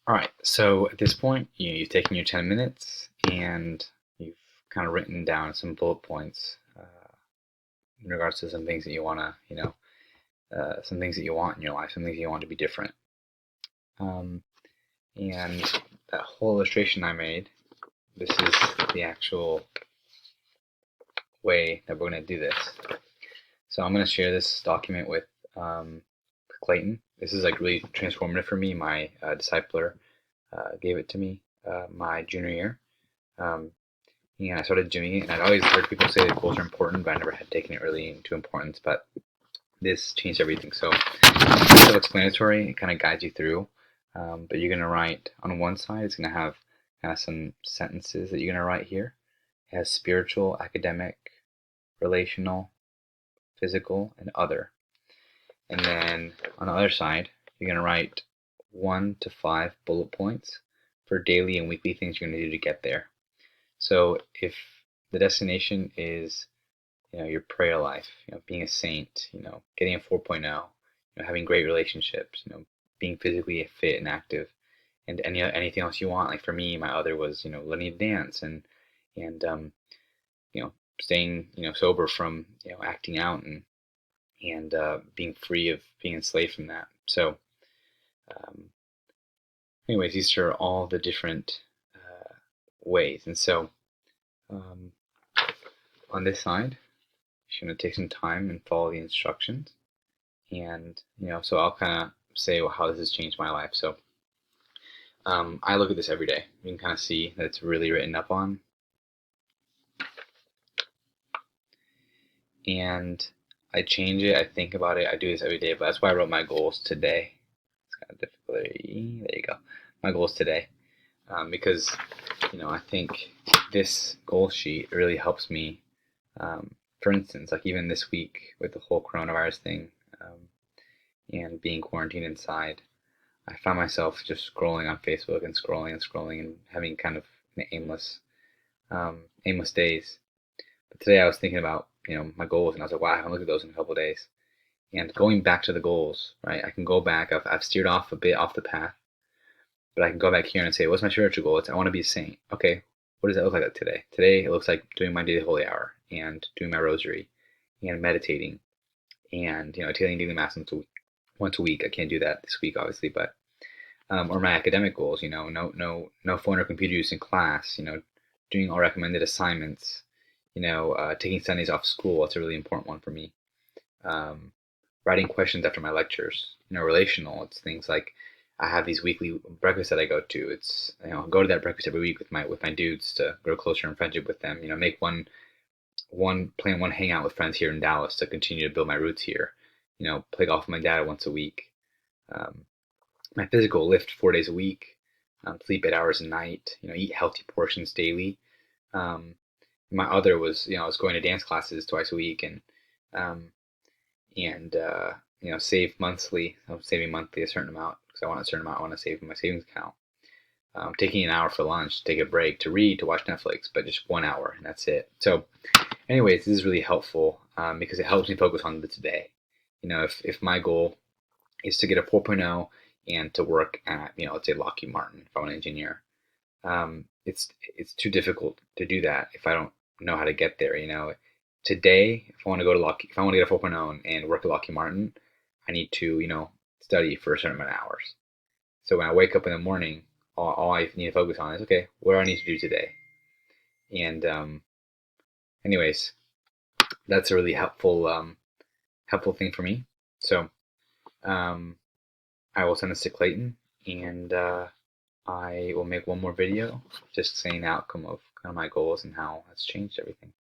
All right, so at this point, you've taken your 10 minutes and you've kind of written down some bullet points in regards to some things that you want to, some things that you want in your life, some things you want to be different. Um, and that whole illustration I made, this is the actual way that we're going to do this. So I'm going to share this document with Clayton. This is like really transformative for me. My discipler gave it to me my junior year. Um, and I started doing it, and I'd always heard people say that goals are important, but I never had taken it really into importance. But this changed everything. So it's self-explanatory. It kind of guides you through. But you're gonna write on one side. It's gonna have kind of some sentences that you're gonna write here. It has spiritual, academic, relational, physical, and other. And then on the other side, you're gonna write 1 to 5 bullet points for daily and weekly things you're gonna do to get there. So if the destination is, your prayer life, being a saint, getting a 4.0, having great relationships, being physically fit and active, and anything else you want. Like for me, my other was, learning to dance and you know, staying, sober from, acting out and being free of being enslaved from that. So, um, anyways, these are all the different ways. And so, um, on this side, you're going to take some time and follow the instructions. And, so I'll kind of say how this has changed my life. So I look at this every day. You can kind of see that it's really written up on. And I change it. I think about it. I do this every day. But that's why I wrote my goals today. It's kind of difficult. There you go. My goals today. Because, I think this goal sheet really helps me. For instance, like even this week with the whole coronavirus thing, and being quarantined inside, I found myself just scrolling on Facebook and scrolling and having kind of aimless days. But today I was thinking about my goals, and I was like, wow, I haven't looked at those in a couple of days. And going back to the goals, right? I can go back. I've steered off a bit off the path, but I can go back here and say, what's my spiritual goal? It's I want to be a saint. Okay, what does that look like today? Today it looks like doing my daily holy hour and doing my rosary and meditating and attending daily mass once a week. I can't do that this week, obviously, but or my academic goals, no phone or computer use in class, doing all recommended assignments, taking Sundays off school. That's a really important one for me. Um, Writing questions after my lectures, relational. It's things like I have these weekly breakfasts that I go to. It's I go to that breakfast every week with my dudes to grow closer in friendship with them. Make plan one hangout with friends here in Dallas to continue to build my roots here. Play golf with my dad once a week. Um, my physical, lift 4 days a week, sleep 8 hours a night, eat healthy portions daily. Um, my other was, I was going to dance classes twice a week um, and save monthly. I'm saving monthly a certain amount because I want a certain amount I want to save in my savings account. Taking an hour for lunch, to take a break, to read, to watch Netflix, but just 1 hour and that's it. So, anyways, this is really helpful because it helps me focus on the today. If my goal is to get a 4.0 and to work at, let's say Lockheed Martin if I'm an engineer. It's too difficult to do that if I don't know how to get there. Today, if I want to go to if I want to get a 4.0 and work at Lockheed Martin, I need to, study for a certain amount of hours. So when I wake up in the morning, all I need to focus on is, okay, what do I need to do today? And anyways, that's a really helpful thing for me. So um, I will send this to Clayton, and I will make one more video just saying the outcome of kind of my goals and how that's changed everything.